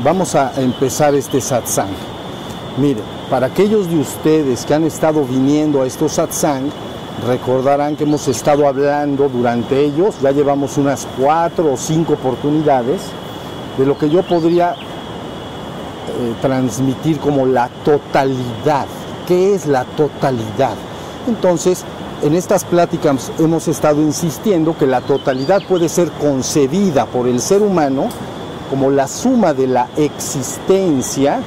vamos a empezar este satsang. Miren, para aquellos de ustedes que han estado viniendo a estos satsang, recordarán que hemos estado hablando durante ellos, ya llevamos unas 4 o 5 oportunidades, de lo que yo podría transmitir como la totalidad. ¿Qué es la totalidad? Entonces, en estas pláticas hemos estado insistiendo que la totalidad puede ser concebida por el ser humano como la suma de la existencia,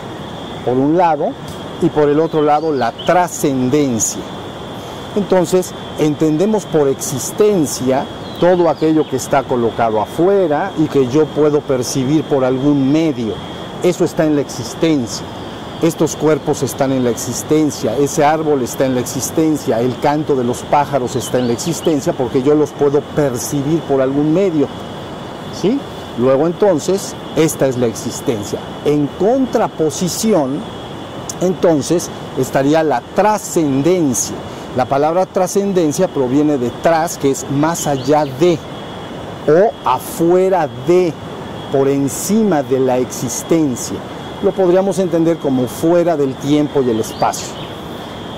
por un lado, y por el otro lado la trascendencia. Entonces, entendemos por existencia todo aquello que está colocado afuera y que yo puedo percibir por algún medio. Eso está en la existencia. Estos cuerpos están en la existencia, ese árbol está en la existencia, el canto de los pájaros está en la existencia porque yo los puedo percibir por algún medio, ¿sí? Luego entonces, esta es la existencia. En contraposición, entonces, estaría la trascendencia. La palabra trascendencia proviene de tras, que es más allá de, o afuera de, por encima de la existencia. Lo podríamos entender como fuera del tiempo y el espacio.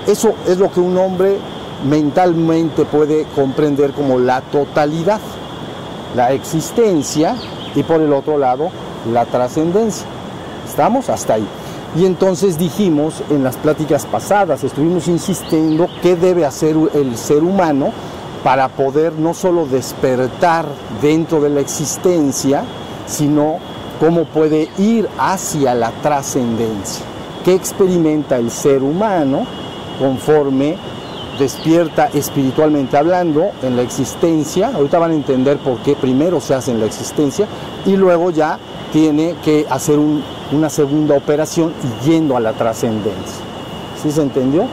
Eso es lo que un hombre mentalmente puede comprender como la totalidad, la existencia y por el otro lado la trascendencia. ¿Estamos? Hasta ahí. Y entonces dijimos en las pláticas pasadas, estuvimos insistiendo qué debe hacer el ser humano para poder no solo despertar dentro de la existencia, sino cómo puede ir hacia la trascendencia. ¿Qué experimenta el ser humano conforme despierta espiritualmente hablando en la existencia? Ahorita van a entender por qué primero se hace en la existencia y luego ya tiene que hacer una segunda operación y yendo a la trascendencia. ¿Sí se entendió?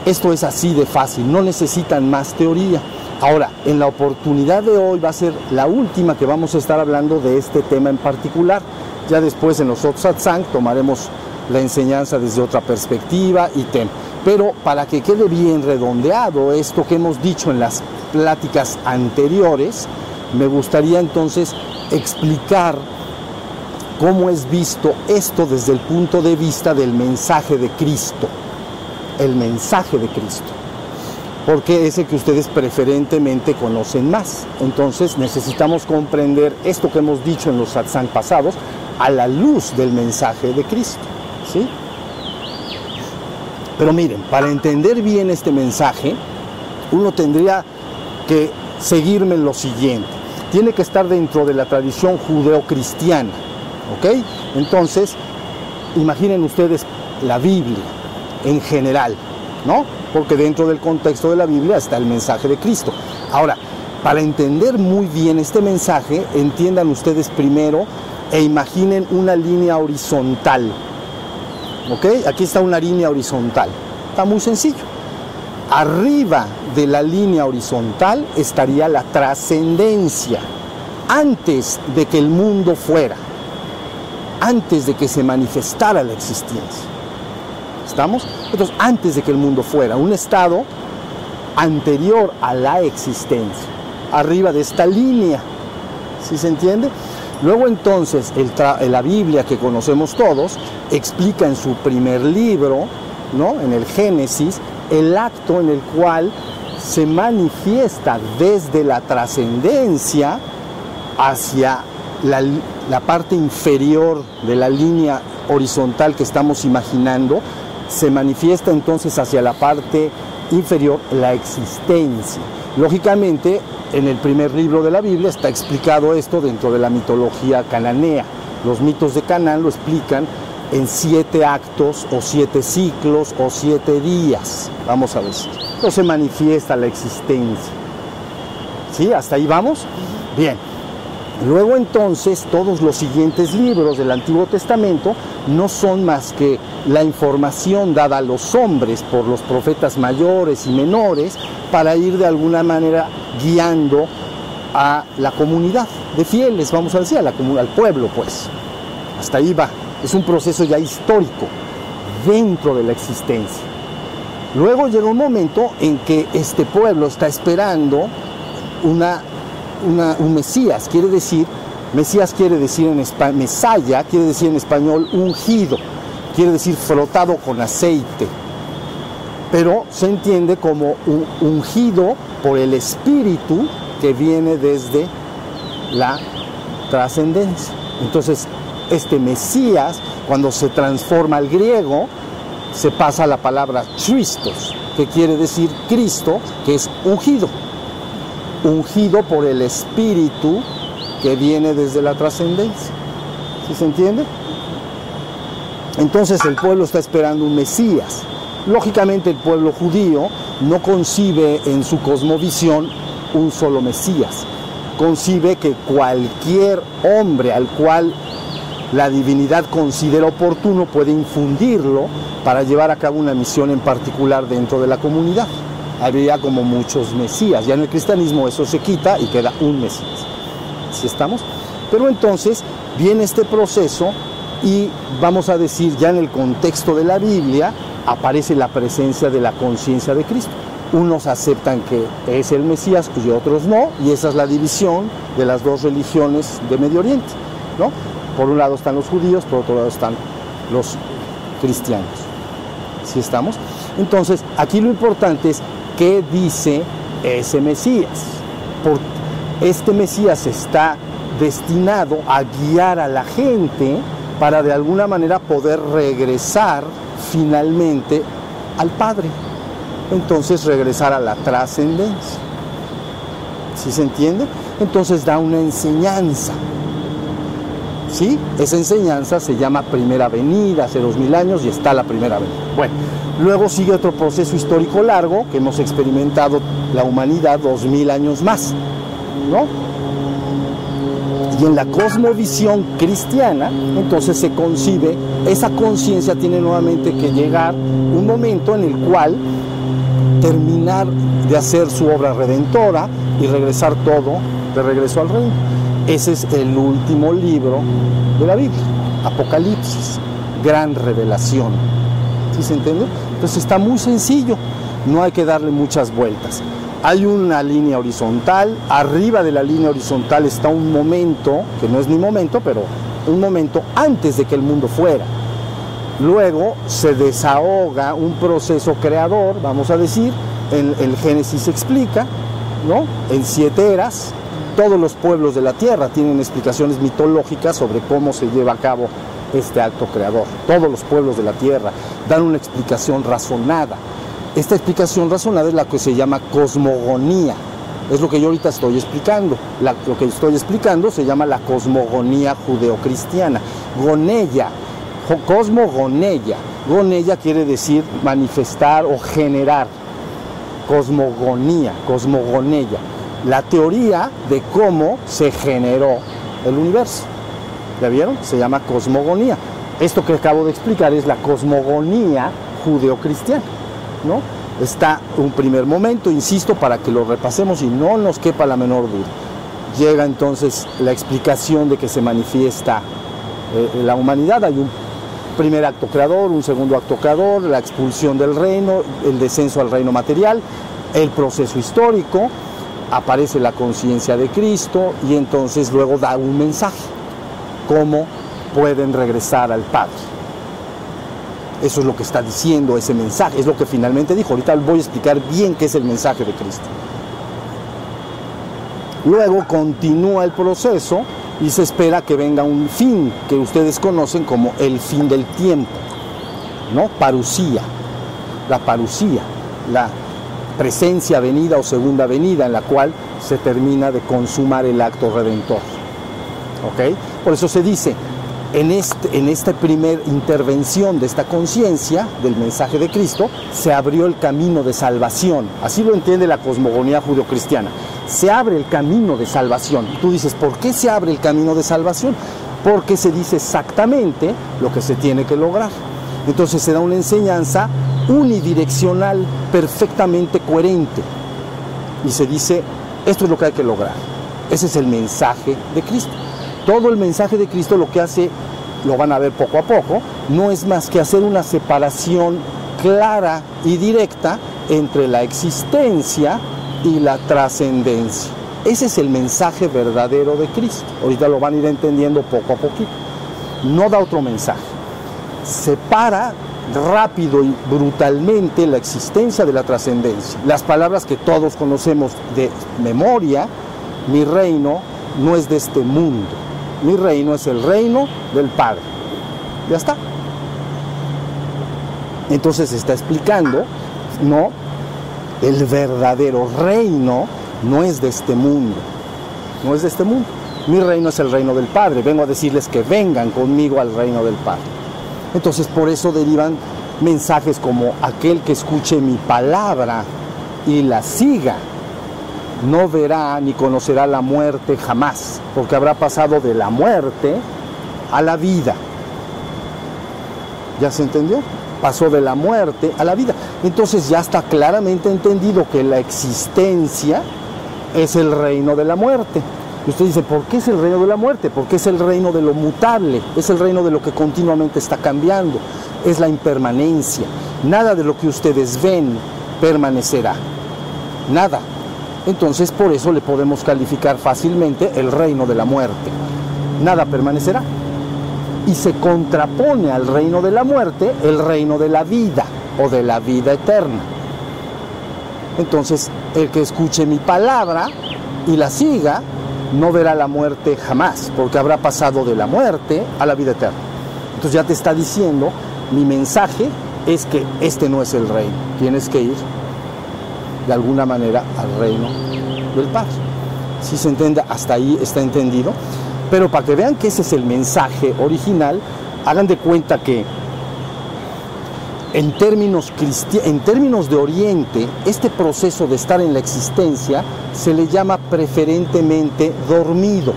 Esto es así de fácil, no necesitan más teoría. Ahora, en la oportunidad de hoy va a ser la última que vamos a estar hablando de este tema en particular. Ya después en los otros satsang tomaremos la enseñanza desde otra perspectiva y tema. Pero para que quede bien redondeado esto que hemos dicho en las pláticas anteriores, me gustaría entonces explicar cómo es visto esto desde el punto de vista del mensaje de Cristo. El mensaje de Cristo. Porque es el que ustedes preferentemente conocen más. Entonces necesitamos comprender esto que hemos dicho en los satsang pasados a la luz del mensaje de Cristo, ¿sí? Pero miren, para entender bien este mensaje, uno tendría que seguirme en lo siguiente. Tiene que estar dentro de la tradición judeocristiana, ¿ok? Entonces, imaginen ustedes la Biblia en general, ¿no? Porque dentro del contexto de la Biblia está el mensaje de Cristo. Ahora, para entender muy bien este mensaje, entiendan ustedes primero e imaginen una línea horizontal. ¿Ok? Aquí está una línea horizontal. Está muy sencillo. Arriba de la línea horizontal estaría la trascendencia. Antes de que el mundo fuera. Antes de que se manifestara la existencia. ¿Estamos? Entonces, antes de que el mundo fuera, un estado anterior a la existencia, arriba de esta línea, ¿sí se entiende? Luego entonces, la Biblia que conocemos todos, explica en su primer libro, ¿no? En el Génesis, el acto en el cual se manifiesta desde la trascendencia hacia la parte inferior de la línea horizontal que estamos imaginando, se manifiesta entonces hacia la parte inferior la existencia. Lógicamente, en el primer libro de la Biblia está explicado esto dentro de la mitología cananea. Los mitos de Canaán lo explican en 7 actos o 7 ciclos o 7 días, vamos a decir. Entonces se manifiesta la existencia. ¿Sí? ¿Hasta ahí vamos? Bien. Luego entonces todos los siguientes libros del Antiguo Testamento no son más que la información dada a los hombres por los profetas mayores y menores para ir de alguna manera guiando a la comunidad de fieles, vamos a decir, al pueblo, pues. Hasta ahí va. Es un proceso ya histórico dentro de la existencia. Luego llega un momento en que este pueblo está esperando un Mesías, quiere decir, Mesías quiere decir en español, Mesaya quiere decir en español ungido, quiere decir frotado con aceite, pero se entiende como ungido por el Espíritu que viene desde la trascendencia. Entonces, este Mesías, cuando se transforma al griego, se pasa a la palabra Christos, que quiere decir Cristo, que es ungido. Ungido por el Espíritu que viene desde la trascendencia. ¿Sí se entiende? Entonces el pueblo está esperando un Mesías. Lógicamente el pueblo judío no concibe en su cosmovisión un solo Mesías. Concibe que cualquier hombre al cual la divinidad considera oportuno puede infundirlo para llevar a cabo una misión en particular dentro de la comunidad. Habría como muchos Mesías. Ya en el cristianismo eso se quita y queda un Mesías. ¿Sí estamos? Pero entonces viene este proceso y vamos a decir, ya en el contexto de la Biblia aparece la presencia de la conciencia de Cristo. Unos aceptan que es el Mesías y otros no, y esa es la división de las dos religiones de Medio Oriente, ¿no? Por un lado están los judíos, por otro lado están los cristianos. ¿Sí estamos? Entonces, aquí lo importante es qué dice ese Mesías. Porque este Mesías está destinado a guiar a la gente para de alguna manera poder regresar finalmente al Padre. Entonces regresar a la trascendencia. ¿Sí se entiende? Entonces da una enseñanza. ¿Sí? Esa enseñanza se llama Primera Venida, hace 2000 años y está la Primera Venida. Bueno, luego sigue otro proceso histórico largo que hemos experimentado la humanidad 2000 años más, ¿no? Y en la cosmovisión cristiana, entonces se concibe, esa conciencia tiene nuevamente que llegar un momento en el cual terminar de hacer su obra redentora y regresar todo de regreso al reino. Ese es el último libro de la Biblia, Apocalipsis, gran revelación. ¿Sí se entiende? Entonces está muy sencillo, no hay que darle muchas vueltas. Hay una línea horizontal, arriba de la línea horizontal está un momento, que no es ni momento, pero un momento antes de que el mundo fuera. Luego se desahoga un proceso creador, vamos a decir, en el Génesis se explica, ¿no? En 7 eras, todos los pueblos de la tierra tienen explicaciones mitológicas sobre cómo se lleva a cabo este acto creador. Todos los pueblos de la tierra dan una explicación razonada. Esta explicación razonada es la que se llama cosmogonía. Es lo que yo ahorita estoy explicando. Lo que estoy explicando se llama la cosmogonía judeocristiana. Goneia, cosmogoneia. Goneia quiere decir manifestar o generar. Cosmogonía, cosmogoneia. La teoría de cómo se generó el universo. ¿Ya vieron? Se llama cosmogonía. Esto que acabo de explicar es la cosmogonía judeocristiana, ¿no? Está un primer momento, insisto, para que lo repasemos y no nos quepa la menor duda. Llega entonces la explicación de que se manifiesta la humanidad. Hay un primer acto creador, un segundo acto creador, la expulsión del reino, el descenso al reino material, el proceso histórico, aparece la conciencia de Cristo y entonces luego da un mensaje. ¿Cómo pueden regresar al Padre? Eso es lo que está diciendo ese mensaje, es lo que finalmente dijo. Ahorita voy a explicar bien qué es el mensaje de Cristo. Luego continúa el proceso y se espera que venga un fin que ustedes conocen como el fin del tiempo, ¿no? Parusía, la parusía, la presencia venida o segunda venida en la cual se termina de consumar el acto redentor. ¿Ok? Por eso se dice, en esta primera intervención de esta conciencia del mensaje de Cristo, se abrió el camino de salvación. Así lo entiende la cosmogonía judeocristiana. Se abre el camino de salvación. Tú dices, ¿por qué se abre el camino de salvación? Porque se dice exactamente lo que se tiene que lograr. Entonces se da una enseñanza unidireccional, perfectamente coherente. Y se dice, esto es lo que hay que lograr. Ese es el mensaje de Cristo. Todo el mensaje de Cristo lo que hace, lo van a ver poco a poco, no es más que hacer una separación clara y directa entre la existencia y la trascendencia. Ese es el mensaje verdadero de Cristo. Ahorita lo van a ir entendiendo poco a poquito. No da otro mensaje. Separa rápido y brutalmente la existencia de la trascendencia. Las palabras que todos conocemos de memoria: mi reino no es de este mundo, mi reino es el reino del Padre. Ya está. Entonces está explicando, no, el verdadero reino no es de este mundo, no es de este mundo. Mi reino es el reino del Padre. Vengo a decirles que vengan conmigo al reino del Padre. Entonces por eso derivan mensajes como: aquel que escuche mi palabra y la siga, no verá ni conocerá la muerte jamás, porque habrá pasado de la muerte a la vida. ¿Ya se entendió? Pasó de la muerte a la vida. Entonces ya está claramente entendido que la existencia es el reino de la muerte. Y usted dice: ¿por qué es el reino de la muerte? Porque es el reino de lo mutable, es el reino de lo que continuamente está cambiando, es la impermanencia. Nada de lo que ustedes ven permanecerá, nada. Entonces por eso le podemos calificar fácilmente el reino de la muerte. Nada permanecerá. Y se contrapone al reino de la muerte el reino de la vida o de la vida eterna. Entonces el que escuche mi palabra y la siga no verá la muerte jamás, porque habrá pasado de la muerte a la vida eterna. Entonces ya te está diciendo: mi mensaje es que este no es el reino, tienes que ir de alguna manera al reino del Padre. Si se entiende, hasta ahí está entendido. Pero para que vean que ese es el mensaje original, hagan de cuenta que en términos de Oriente, este proceso de estar en la existencia se le llama preferentemente dormido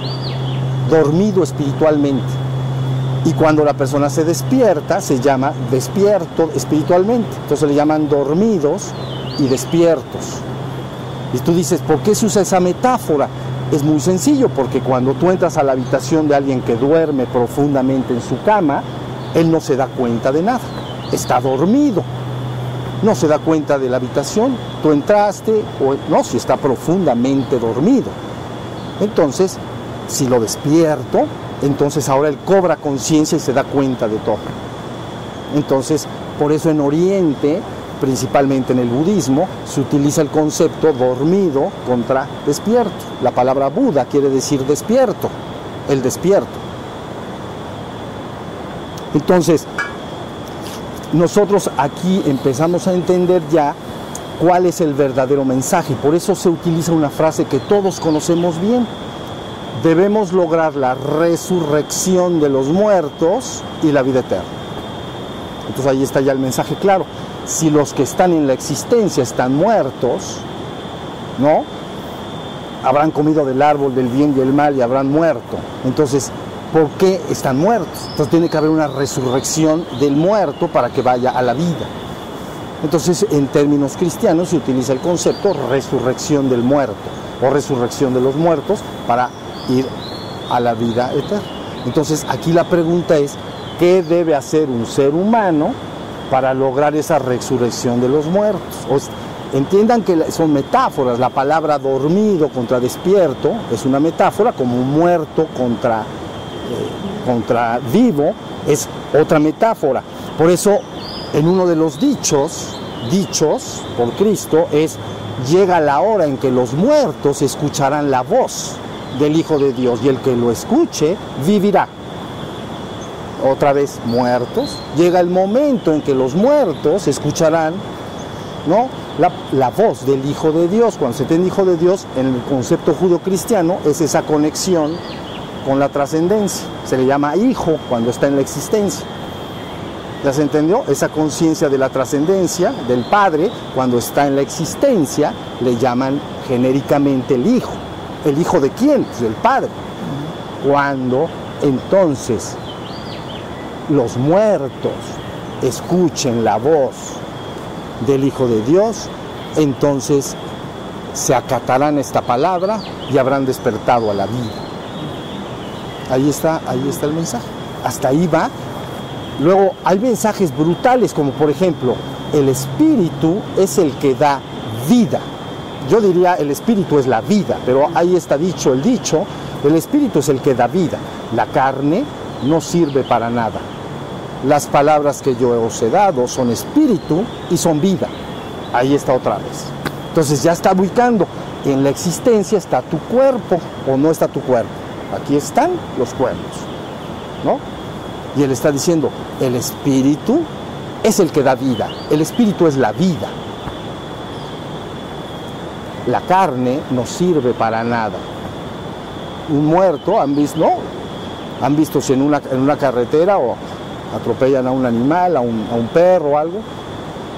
espiritualmente. Y cuando la persona se despierta, se llama despierto espiritualmente. Entonces le llaman dormidos y despiertos. Y tú dices: ¿por qué se usa esa metáfora? Es muy sencillo, porque cuando tú entras a la habitación de alguien que duerme profundamente en su cama, él no se da cuenta de nada, está dormido, no se da cuenta de la habitación. Tú entraste, o no, si está profundamente dormido. Entonces, si lo despierto, entonces ahora él cobra conciencia y se da cuenta de todo. Entonces, por eso en Oriente, principalmente en el budismo, se utiliza el concepto dormido contra despierto. La palabra Buda quiere decir despierto, el despierto. Entonces, nosotros aquí empezamos a entender ya cuál es el verdadero mensaje. Por eso se utiliza una frase que todos conocemos bien: debemos lograr la resurrección de los muertos y la vida eterna. Entonces ahí está ya el mensaje claro. Si los que están en la existencia están muertos, ¿no?, habrán comido del árbol del bien y el mal y habrán muerto. Entonces, ¿por qué están muertos? Entonces tiene que haber una resurrección del muerto para que vaya a la vida. Entonces, en términos cristianos se utiliza el concepto resurrección del muerto o resurrección de los muertos para ir a la vida eterna. Entonces, aquí la pregunta es: ¿qué debe hacer un ser humano para lograr esa resurrección de los muertos? Entiendan que son metáforas. La palabra dormido contra despierto es una metáfora, como muerto contra vivo es otra metáfora. Por eso, en uno de los dichos por Cristo es: llega la hora en que los muertos escucharán la voz del Hijo de Dios, y el que lo escuche vivirá. Otra vez, muertos. Llega el momento en que los muertos escucharán, ¿no?, la voz del Hijo de Dios. Cuando se entiende Hijo de Dios, en el concepto judio-cristiano, es esa conexión con la trascendencia. Se le llama hijo cuando está en la existencia. ¿Ya se entendió? Esa conciencia de la trascendencia del Padre, cuando está en la existencia, le llaman genéricamente el Hijo. ¿El Hijo de quién? Pues del Padre. Cuando entonces los muertos escuchen la voz del Hijo de Dios, entonces se acatarán esta palabra y habrán despertado a la vida. Ahí está el mensaje. Hasta ahí va. Luego hay mensajes brutales, como por ejemplo: el espíritu es el que da vida. yo diría el espíritu es la vida, pero ahí está dicho el dicho, el espíritu es el que da vida, la carne no sirve para nada. Las palabras que yo os he dado son espíritu y son vida. Ahí está otra vez. Entonces ya está ubicando, en la existencia está tu cuerpo o no está tu cuerpo. Aquí están los cuerpos, ¿no? Y él está diciendo, el espíritu es el que da vida, el espíritu es la vida. La carne no sirve para nada. Un muerto, ¿han visto? ¿No? ¿Han visto si en una carretera o atropellan a un animal, a un perro o algo?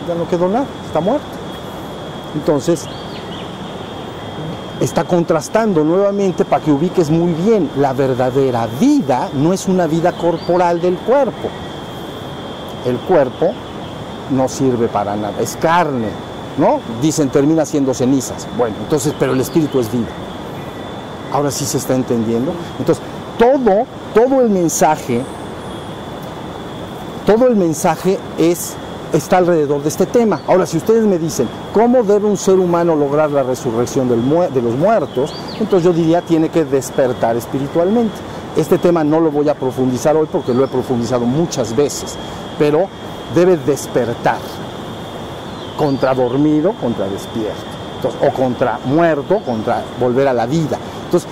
Ya no quedó nada, está muerto. Entonces, está contrastando nuevamente para que ubiques muy bien, la verdadera vida no es una vida corporal del cuerpo. El cuerpo no sirve para nada, es carne, ¿no? Dicen, termina siendo cenizas. Bueno, entonces, pero el espíritu es vida. Ahora sí se está entendiendo. Entonces, todo el mensaje está alrededor de este tema. Ahora, si ustedes me dicen, ¿cómo debe un ser humano lograr la resurrección de los muertos? Entonces yo diría, tiene que despertar espiritualmente. Este tema no lo voy a profundizar hoy porque lo he profundizado muchas veces, pero debe despertar. Contra dormido, contra despierto. Entonces, o contra muerto, contra volver a la vida. Entonces,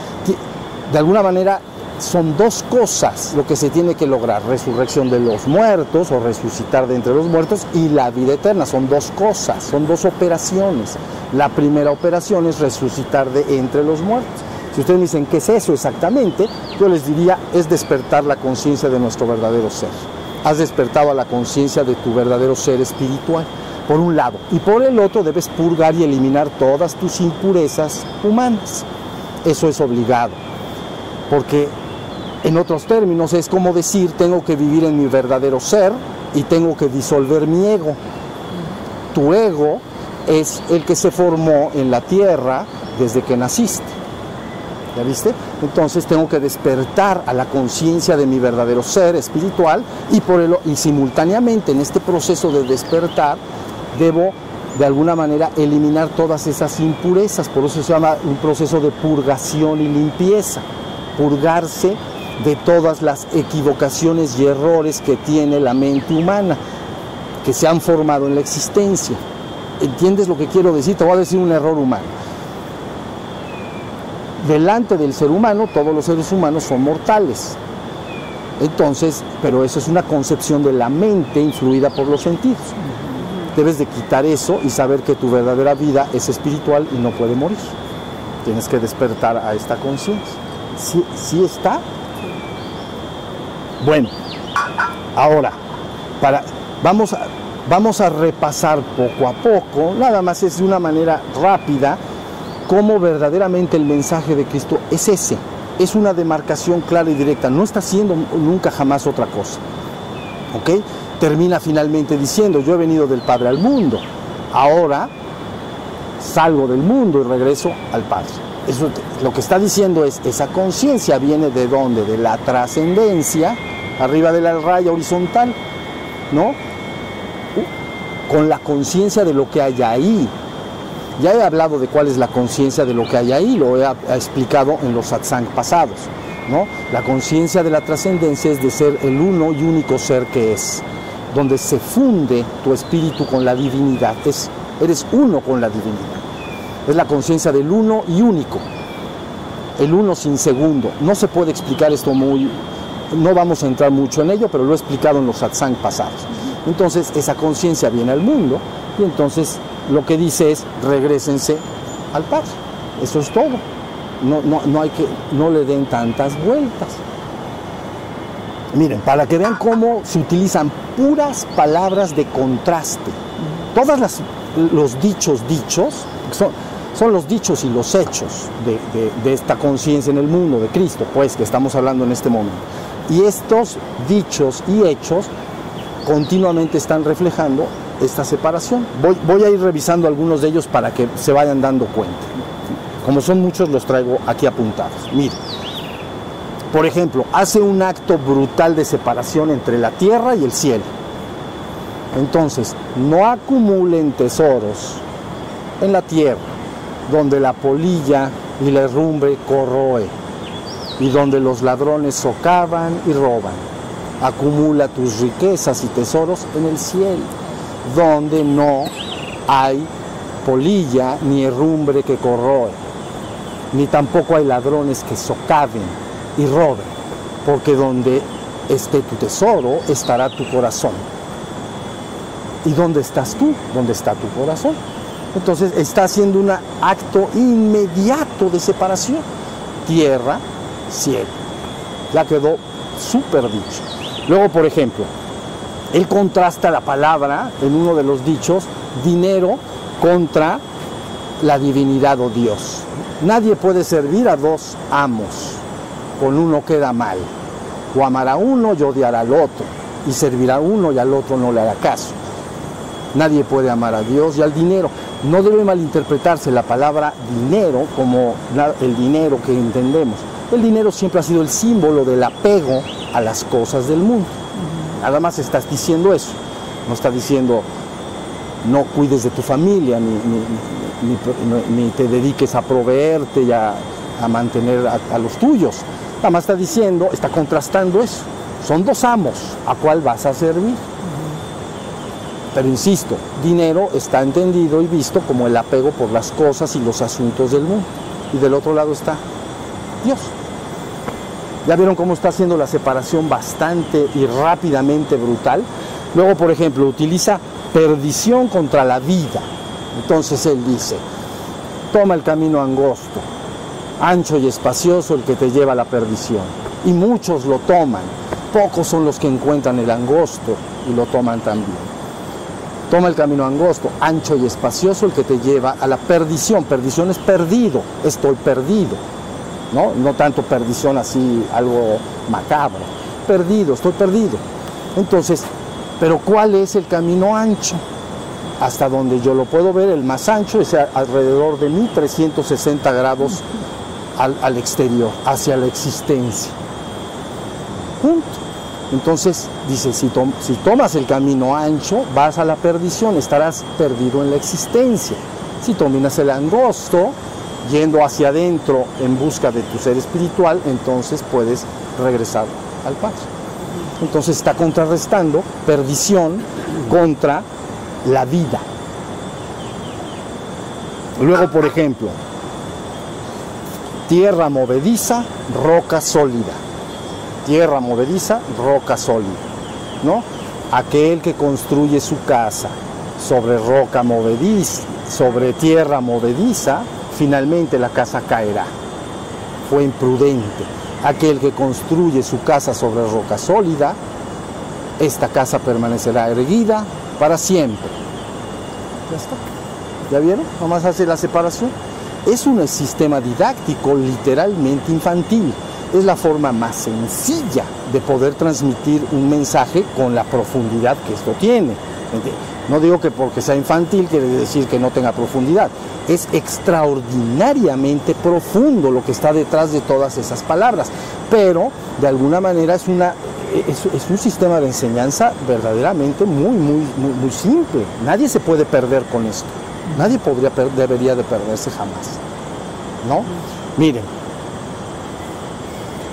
de alguna manera, son dos cosas lo que se tiene que lograr: resurrección de los muertos o resucitar de entre los muertos y la vida eterna. Son dos cosas, son dos operaciones. La primera operación es resucitar de entre los muertos. Si ustedes me dicen, ¿qué es eso exactamente? Yo les diría, es despertar la conciencia de nuestro verdadero ser. Has despertado a la conciencia de tu verdadero ser espiritual, por un lado. Y por el otro debes purgar y eliminar todas tus impurezas humanas. Eso es obligado. Porque, en otros términos, es como decir, tengo que vivir en mi verdadero ser y tengo que disolver mi ego. Tu ego es el que se formó en la tierra desde que naciste. ¿Ya viste? Entonces tengo que despertar a la conciencia de mi verdadero ser espiritual y simultáneamente en este proceso de despertar debo de alguna manera eliminar todas esas impurezas. Por eso se llama un proceso de purgación y limpieza. Purgarse de todas las equivocaciones y errores que tiene la mente humana, que se han formado en la existencia. ¿Entiendes lo que quiero decir? Te voy a decir un error humano. Delante del ser humano, todos los seres humanos son mortales. Entonces, pero eso es una concepción de la mente influida por los sentidos. Debes de quitar eso y saber que tu verdadera vida es espiritual y no puede morir. Tienes que despertar a esta conciencia. ¿Sí está? Bueno, ahora, vamos a repasar poco a poco, nada más es de una manera rápida, cómo verdaderamente el mensaje de Cristo es ese. Es una demarcación clara y directa, no está haciendo nunca jamás otra cosa. ¿Ok? Termina finalmente diciendo, yo he venido del Padre al mundo, ahora salgo del mundo y regreso al Padre. Eso, lo que está diciendo es, esa conciencia viene ¿de dónde? De la trascendencia, arriba de la raya horizontal, ¿no? Con la conciencia de lo que hay ahí. Ya he hablado de cuál es la conciencia de lo que hay ahí, lo he explicado en los satsang pasados, ¿no? La conciencia de la trascendencia es de ser el uno y único ser que es, donde se funde tu espíritu con la divinidad, eres uno con la divinidad. Es la conciencia del uno y único, el uno sin segundo. No se puede explicar esto no vamos a entrar mucho en ello, pero lo he explicado en los satsang pasados. Entonces esa conciencia viene al mundo y entonces lo que dice es, regrésense al Padre. Eso es todo. No le den tantas vueltas. Miren, para que vean cómo se utilizan puras palabras de contraste. Todos los dichos son los dichos y los hechos de esta conciencia en el mundo de Cristo, pues, que estamos hablando en este momento. Y estos dichos y hechos continuamente están reflejando esta separación. Voy a ir revisando algunos de ellos para que se vayan dando cuenta. Como son muchos, los traigo aquí apuntados. Miren, por ejemplo, hace un acto brutal de separación entre la tierra y el cielo. Entonces, no acumulen tesoros en la tierra, donde la polilla y la herrumbre corroe, y donde los ladrones socavan y roban. Acumula tus riquezas y tesoros en el cielo, donde no hay polilla ni herrumbre que corroe, ni tampoco hay ladrones que socaven y roben, porque donde esté tu tesoro, estará tu corazón. ¿Y dónde estás tú? ¿Dónde está tu corazón? Entonces está haciendo un acto inmediato de separación. Tierra, cielo. Ya quedó súper dicho. Luego, por ejemplo, él contrasta la palabra en uno de los dichos, dinero contra la divinidad o Dios. Nadie puede servir a dos amos, con uno queda mal. O amará a uno y odiará al otro, y servirá a uno y al otro no le hará caso. Nadie puede amar a Dios y al dinero. No debe malinterpretarse la palabra dinero como el dinero que entendemos. El dinero siempre ha sido el símbolo del apego a las cosas del mundo. Nada más estás diciendo eso. No está diciendo no cuides de tu familia, ni te dediques a proveerte y a mantener a los tuyos. Nada más está diciendo, está contrastando eso. Son dos amos, ¿a cuál vas a servir? Pero insisto, dinero está entendido y visto como el apego por las cosas y los asuntos del mundo. Y del otro lado está Dios. Ya vieron cómo está haciendo la separación bastante y rápidamente brutal. Luego, por ejemplo, utiliza perdición contra la vida. Entonces él dice, toma el camino angosto, ancho y espacioso el que te lleva a la perdición. Y muchos lo toman, pocos son los que encuentran el angosto y lo toman también. Toma el camino angosto, ancho y espacioso el que te lleva a la perdición. Perdición es perdido, estoy perdido. No tanto perdición así, algo macabro. Perdido, estoy perdido. Entonces, ¿pero cuál es el camino ancho? Hasta donde yo lo puedo ver, el más ancho es alrededor de 1360 grados al exterior, hacia la existencia. Punto. Entonces, dice, si tomas el camino ancho, vas a la perdición, estarás perdido en la existencia. Si dominas el angosto, yendo hacia adentro en busca de tu ser espiritual, entonces puedes regresar al Padre. Entonces está contrarrestando perdición contra la vida. Luego, por ejemplo, tierra movediza, roca sólida. Tierra movediza, roca sólida, ¿no? Aquel que construye su casa sobre roca movediza, sobre tierra movediza, finalmente la casa caerá. Fue imprudente. Aquel que construye su casa sobre roca sólida, esta casa permanecerá erguida para siempre. Ya está. ¿Ya vieron? Nomás hace la separación. Es un sistema didáctico literalmente infantil. Es la forma más sencilla de poder transmitir un mensaje con la profundidad que esto tiene. No digo que porque sea infantil quiere decir que no tenga profundidad. Es extraordinariamente profundo lo que está detrás de todas esas palabras. Pero, de alguna manera, es un sistema de enseñanza verdaderamente muy simple. Nadie se puede perder con esto. Nadie debería de perderse jamás. ¿No? Miren.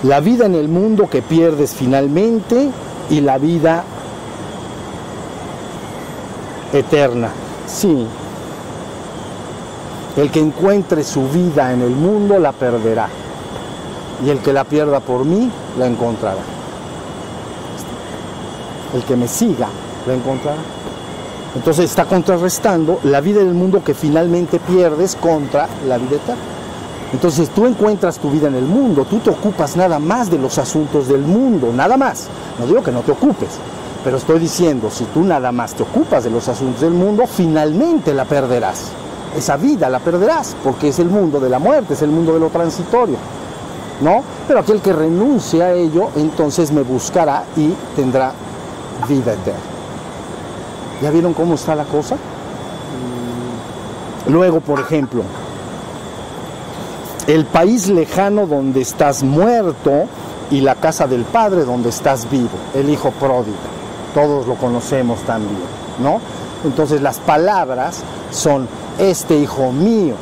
La vida en el mundo que pierdes finalmente y la vida eterna. Sí. El que encuentre su vida en el mundo la perderá. Y el que la pierda por mí la encontrará. El que me siga la encontrará. Entonces está contrarrestando la vida del mundo que finalmente pierdes contra la vida eterna. Entonces tú encuentras tu vida en el mundo, tú te ocupas nada más de los asuntos del mundo, nada más. No digo que no te ocupes, pero estoy diciendo, si tú nada más te ocupas de los asuntos del mundo, finalmente la perderás. Esa vida la perderás, porque es el mundo de la muerte, es el mundo de lo transitorio, ¿no? Pero aquel que renuncie a ello, entonces me buscará y tendrá vida eterna. ¿Ya vieron cómo está la cosa? Luego, por ejemplo, el país lejano donde estás muerto y la casa del Padre donde estás vivo, el hijo pródigo. Todos lo conocemos también, ¿no? Entonces las palabras son, este hijo mío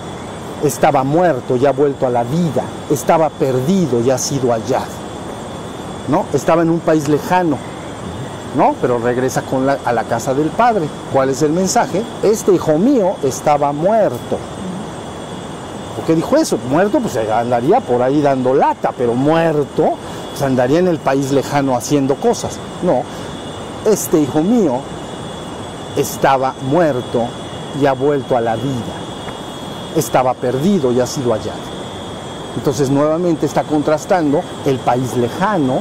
estaba muerto y ha vuelto a la vida, estaba perdido y ha sido hallado, ¿no? Estaba en un país lejano, ¿no? Pero regresa a la casa del Padre. ¿Cuál es el mensaje? Este hijo mío estaba muerto. ¿Por qué dijo eso? Muerto, pues andaría por ahí dando lata, pero muerto, pues andaría en el país lejano haciendo cosas. No, este hijo mío estaba muerto y ha vuelto a la vida. Estaba perdido y ha sido hallado. Entonces nuevamente está contrastando el país lejano,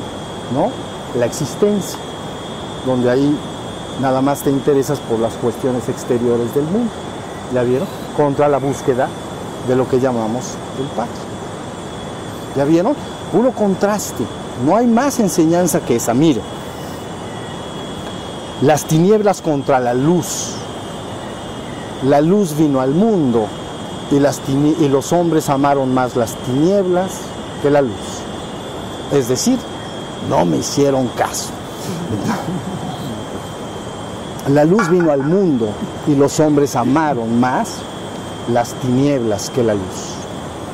¿no? La existencia, donde ahí nada más te interesas por las cuestiones exteriores del mundo. ¿Ya vieron? Contra la búsqueda de lo que llamamos el Padre. ¿Ya vieron? Puro contraste. No hay más enseñanza que esa. Mire, las tinieblas contra la luz. La luz vino al mundo y los hombres amaron más las tinieblas que la luz. Es decir, no me hicieron caso. La luz vino al mundo y los hombres amaron más las tinieblas que la luz.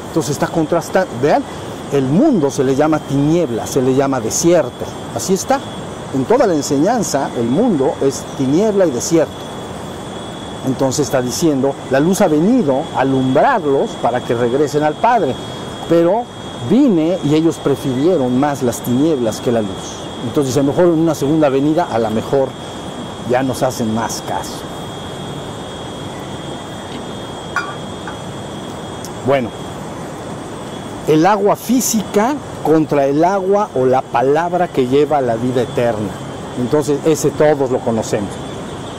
Entonces está contrastando. Vean, el mundo se le llama tiniebla, se le llama desierto. Así está. En toda la enseñanza, el mundo es tiniebla y desierto. Entonces está diciendo, la luz ha venido a alumbrarlos para que regresen al Padre. Pero vine y ellos prefirieron más las tinieblas que la luz. Entonces, a lo mejor en una segunda venida, a lo mejor ya nos hacen más caso. Bueno, el agua física contra el agua o la palabra que lleva a la vida eterna. Entonces, ese todos lo conocemos.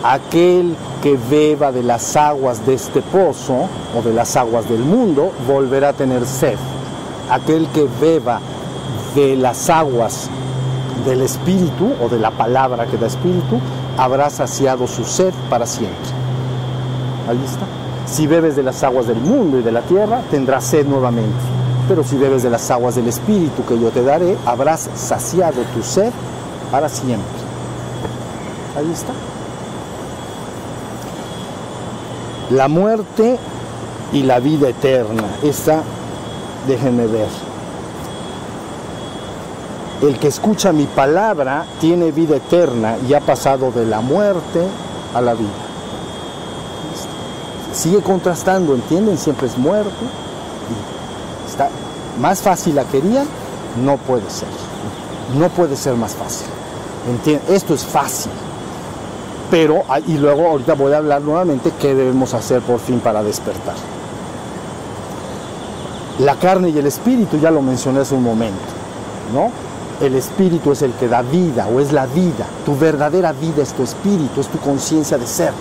Aquel que beba de las aguas de este pozo o de las aguas del mundo volverá a tener sed. Aquel que beba de las aguas del Espíritu o de la palabra que da Espíritu habrá saciado su sed para siempre. Ahí está. Si bebes de las aguas del mundo y de la tierra, tendrás sed nuevamente. Pero si bebes de las aguas del Espíritu que yo te daré, habrás saciado tu sed para siempre. Ahí está. La muerte y la vida eterna. Esta, déjenme ver. El que escucha mi palabra tiene vida eterna y ha pasado de la muerte a la vida. Sigue contrastando, ¿entienden? Siempre es muerto. Está más fácil la querían, no puede ser. No puede ser más fácil. ¿Entienden? Esto es fácil. Pero, y luego ahorita voy a hablar nuevamente qué debemos hacer por fin para despertar. La carne y el espíritu, ya lo mencioné hace un momento, ¿no? El espíritu es el que da vida, o es la vida. Tu verdadera vida es tu espíritu, es tu conciencia de ser,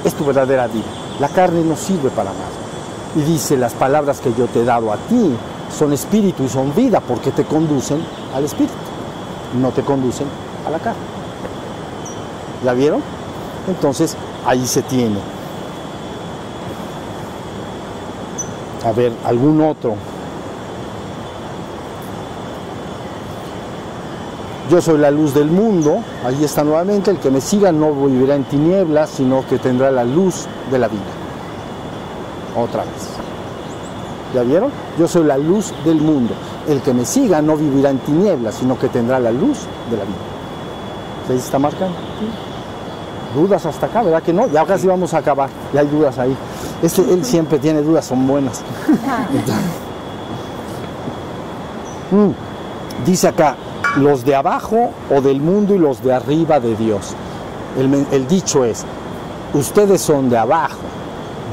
es tu verdadera vida. La carne no sirve para nada. Y dice, las palabras que yo te he dado a ti son espíritu y son vida, porque te conducen al espíritu, no te conducen a la carne. ¿Ya vieron? Entonces, ahí se tiene. A ver, algún otro. Yo soy la luz del mundo, ahí está nuevamente, el que me siga no vivirá en tinieblas, sino que tendrá la luz de la vida. Otra vez. ¿Ya vieron? Yo soy la luz del mundo. El que me siga no vivirá en tinieblas, sino que tendrá la luz de la vida. ¿Se está marcando? Dudas hasta acá, ¿verdad que no? Ya casi vamos a acabar, ya hay dudas ahí. Él siempre tiene dudas, son buenas. Dice acá, los de abajo o del mundo y los de arriba de Dios. El dicho es, ustedes son de abajo,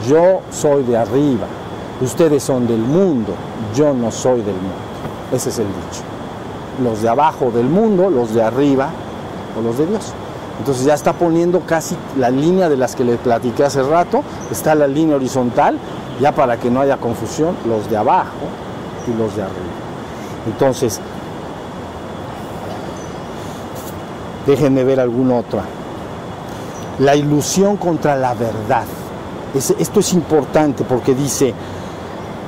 yo soy de arriba. Ustedes son del mundo, yo no soy del mundo. Ese es el dicho. Los de abajo del mundo, los de arriba o los de Dios. Entonces ya está poniendo casi la línea de las que le platiqué hace rato, está la línea horizontal, ya para que no haya confusión, los de abajo y los de arriba. Entonces, déjenme ver alguna otra. La ilusión contra la verdad. Esto es importante porque dice,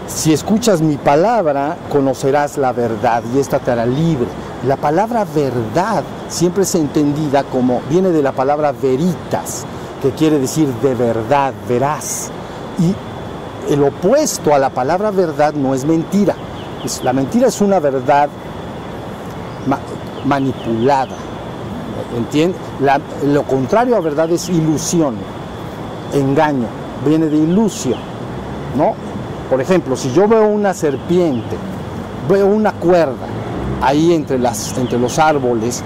si escuchas mi palabra, conocerás la verdad y esta te hará libre. La palabra verdad siempre es entendida como, viene de la palabra veritas, que quiere decir de verdad, veraz. Y el opuesto a la palabra verdad no es mentira. La mentira es una verdad manipulada. ¿Entiendes? Lo contrario a verdad es ilusión, engaño, viene de ilusio, ¿no? Por ejemplo, si yo veo una serpiente, veo una cuerda ahí entre los árboles,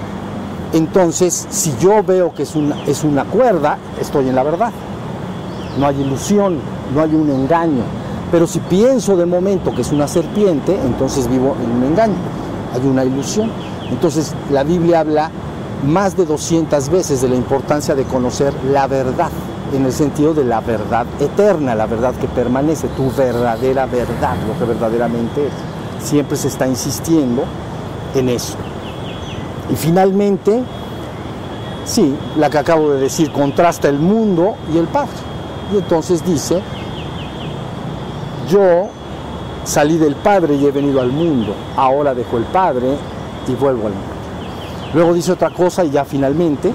entonces si yo veo que es una cuerda, estoy en la verdad. No hay ilusión, no hay un engaño. Pero si pienso de momento que es una serpiente, entonces vivo en un engaño, hay una ilusión. Entonces la Biblia habla más de 200 veces de la importancia de conocer la verdad, en el sentido de la verdad eterna, la verdad que permanece, tu verdadera verdad, lo que verdaderamente es. Siempre se está insistiendo en eso. Y finalmente, sí, la que acabo de decir, contrasta el mundo y el Padre. Y entonces dice, yo salí del Padre y he venido al mundo, ahora dejo el Padre y vuelvo al mundo. Luego dice otra cosa y ya finalmente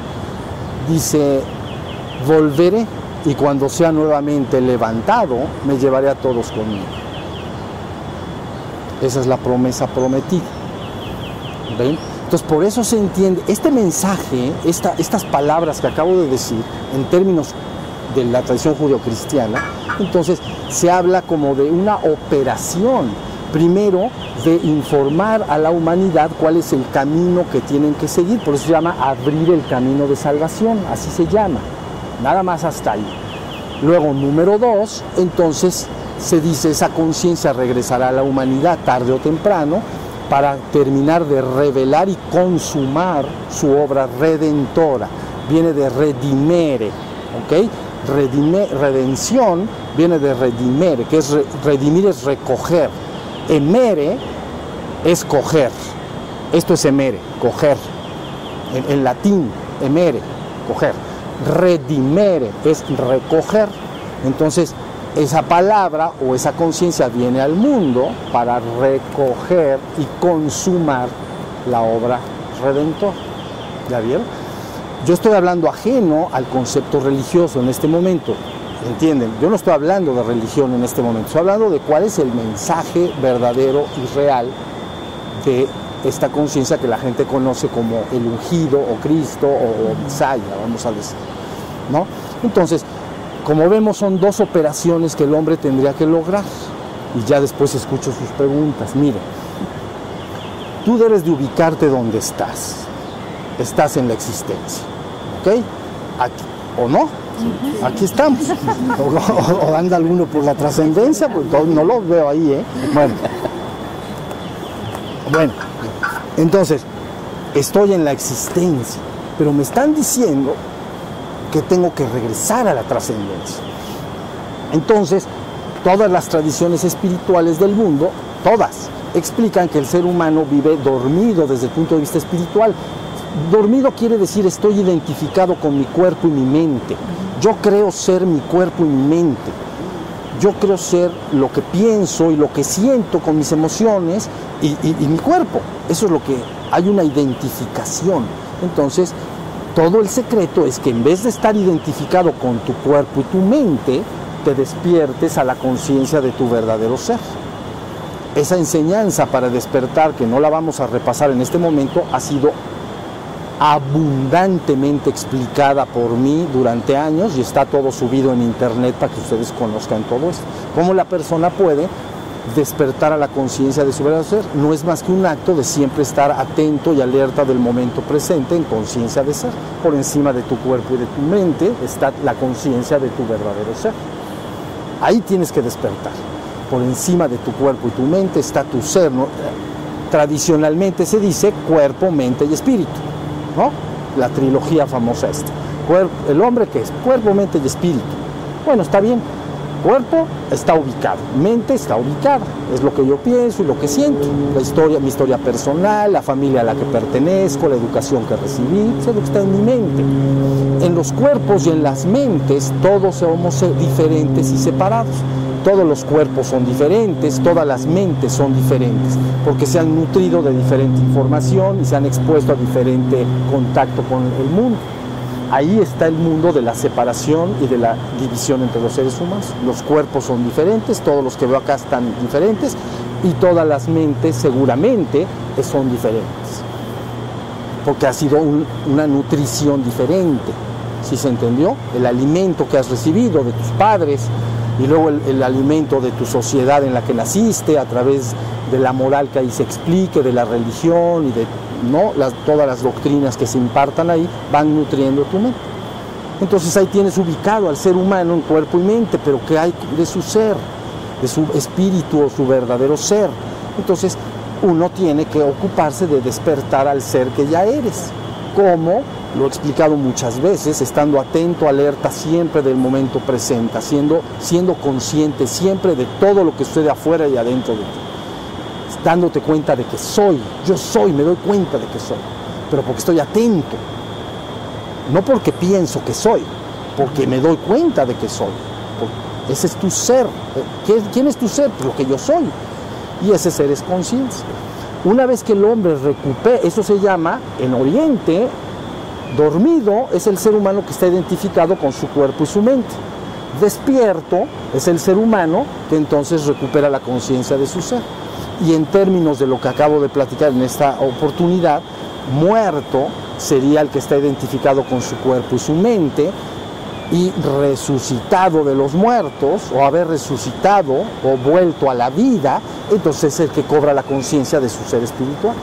dice, volveré y cuando sea nuevamente levantado, me llevaré a todos conmigo. Esa es la promesa prometida. ¿Ven? Entonces por eso se entiende, este mensaje, estas palabras que acabo de decir, en términos de la tradición judeocristiana, entonces se habla como de una operación, primero de informar a la humanidad cuál es el camino que tienen que seguir, por eso se llama abrir el camino de salvación, así se llama, nada más hasta ahí. Luego, número 2, entonces se dice, esa conciencia regresará a la humanidad tarde o temprano para terminar de revelar y consumar su obra redentora, viene de redimere, ¿ok? Redención viene de redimere, que es redimir es recoger. Emere es coger. Esto es emere, coger. En latín, emere, coger. Redimere es recoger. Entonces, esa palabra o esa conciencia viene al mundo para recoger y consumar la obra redentora. ¿Ya vieron? Yo estoy hablando ajeno al concepto religioso en este momento, ¿entienden? Yo no estoy hablando de religión en este momento, estoy hablando de cuál es el mensaje verdadero y real de esta conciencia que la gente conoce como el ungido o Cristo o Mesaya, vamos a decir, ¿no? Entonces, como vemos, son dos operaciones que el hombre tendría que lograr. Y ya después escucho sus preguntas. Mire, tú debes de ubicarte donde estás. Estás en la existencia, ¿ok? Aquí, ¿o no? Aquí estamos. O anda alguno por la trascendencia, pues no lo veo ahí, ¿eh? Bueno, entonces, estoy en la existencia, pero me están diciendo que tengo que regresar a la trascendencia. Entonces, todas las tradiciones espirituales del mundo, todas, explican que el ser humano vive dormido desde el punto de vista espiritual. Dormido quiere decir estoy identificado con mi cuerpo y mi mente. Yo creo ser mi cuerpo y mi mente. Yo creo ser lo que pienso y lo que siento con mis emociones y mi cuerpo. Eso es lo que hay, una identificación. Entonces, todo el secreto es que en vez de estar identificado con tu cuerpo y tu mente, te despiertes a la conciencia de tu verdadero ser. Esa enseñanza para despertar, que no la vamos a repasar en este momento, ha sido abundantemente explicada por mí durante años y está todo subido en internet para que ustedes conozcan todo esto. Cómo la persona puede despertar a la conciencia de su verdadero ser. No es más que un acto de siempre estar atento y alerta del momento presente en conciencia de ser. Por encima de tu cuerpo y de tu mente está la conciencia de tu verdadero ser. Ahí tienes que despertar. Por encima de tu cuerpo y tu mente está tu ser, ¿no? Tradicionalmente se dice cuerpo, mente y espíritu, ¿no? La trilogía famosa esta. El hombre, ¿qué es? Cuerpo, mente y espíritu. Bueno, está bien. Cuerpo está ubicado, mente está ubicada, es lo que yo pienso y lo que siento, la historia, mi historia personal, la familia a la que pertenezco, la educación que recibí, eso es lo que está en mi mente. En los cuerpos y en las mentes todos somos diferentes y separados. Todos los cuerpos son diferentes, todas las mentes son diferentes, porque se han nutrido de diferente información y se han expuesto a diferente contacto con el mundo. ahí está el mundo de la separación y de la división entre los seres humanos. Los cuerpos son diferentes, todos los que veo acá están diferentes y todas las mentes seguramente son diferentes, porque ha sido una nutrición diferente. ¿Sí se entendió? El alimento que has recibido de tus padres y luego el alimento de tu sociedad en la que naciste a través de la moral que ahí se explique, de la religión y de todas las doctrinas que se impartan ahí van nutriendo tu mente. Entonces ahí tienes ubicado al ser humano en cuerpo y mente, pero ¿qué hay de su ser, de su espíritu o su verdadero ser? Entonces uno tiene que ocuparse de despertar al ser que ya eres. ¿Cómo? Lo he explicado muchas veces, estando atento, alerta siempre del momento presente, siendo consciente siempre de todo lo que sucede afuera y adentro de ti, dándote cuenta de que yo soy, me doy cuenta de que soy, pero porque estoy atento, no porque pienso que soy, porque me doy cuenta de que soy. Ese es tu ser. ¿Quién es tu ser? Lo que yo soy, y ese ser es conciencia. Una vez que el hombre recupera, eso se llama, en Oriente, dormido es el ser humano que está identificado con su cuerpo y su mente. Despierto es el ser humano que entonces recupera la conciencia de su ser. Y en términos de lo que acabo de platicar en esta oportunidad, muerto sería el que está identificado con su cuerpo y su mente, y resucitado de los muertos, o haber resucitado o vuelto a la vida, entonces es el que cobra la conciencia de su ser espiritual.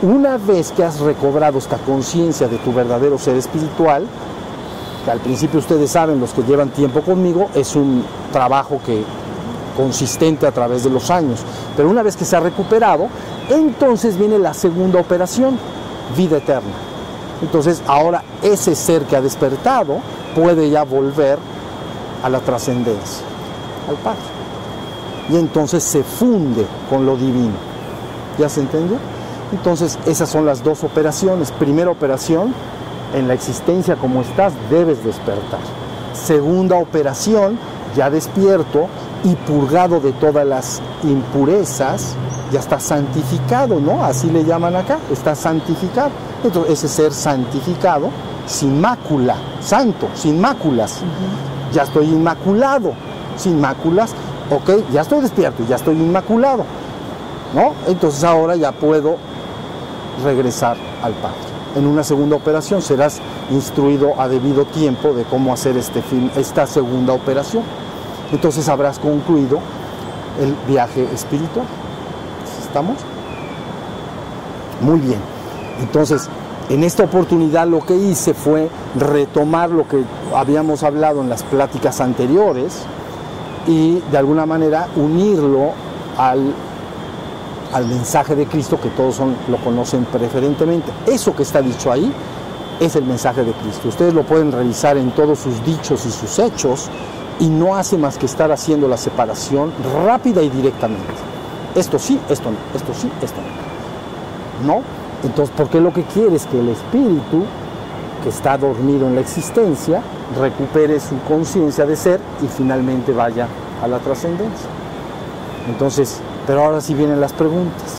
Una vez que has recobrado esta conciencia de tu verdadero ser espiritual, que al principio ustedes saben, los que llevan tiempo conmigo, es un trabajo consistente a través de los años, pero una vez que se ha recuperado, entonces viene la segunda operación, vida eterna. Entonces ahora ese ser que ha despertado puede ya volver a la trascendencia, al Padre, y entonces se funde con lo divino. ¿Ya se entendió? Entonces esas son las dos operaciones. Primera operación, en la existencia como estás debes despertar. Segunda operación, ya despierto y purgado de todas las impurezas, ya está santificado, ¿no? Así le llaman acá, está santificado. Entonces ese ser santificado, sin mácula, santo, sin máculas. Ya estoy inmaculado, sin máculas, ok, ya estoy despierto, ya estoy inmaculado, ¿no? Entonces ahora ya puedo regresar al Padre. En una segunda operación serás instruido a debido tiempo de cómo hacer esta segunda operación. Entonces habrás concluido el viaje espiritual. ¿Estamos? Muy bien. Entonces, en esta oportunidad lo que hice fue retomar lo que habíamos hablado en las pláticas anteriores y de alguna manera unirlo al mensaje de Cristo, que todos lo conocen preferentemente. Eso que está dicho ahí es el mensaje de Cristo. Ustedes lo pueden revisar en todos sus dichos y sus hechos, y no hace más que estar haciendo la separación rápida y directamente. Esto sí, esto no, esto sí, esto no. ¿No? Entonces, porque lo que quiere es que el espíritu, que está dormido en la existencia, recupere su conciencia de ser y finalmente vaya a la trascendencia. Entonces, pero ahora sí vienen las preguntas.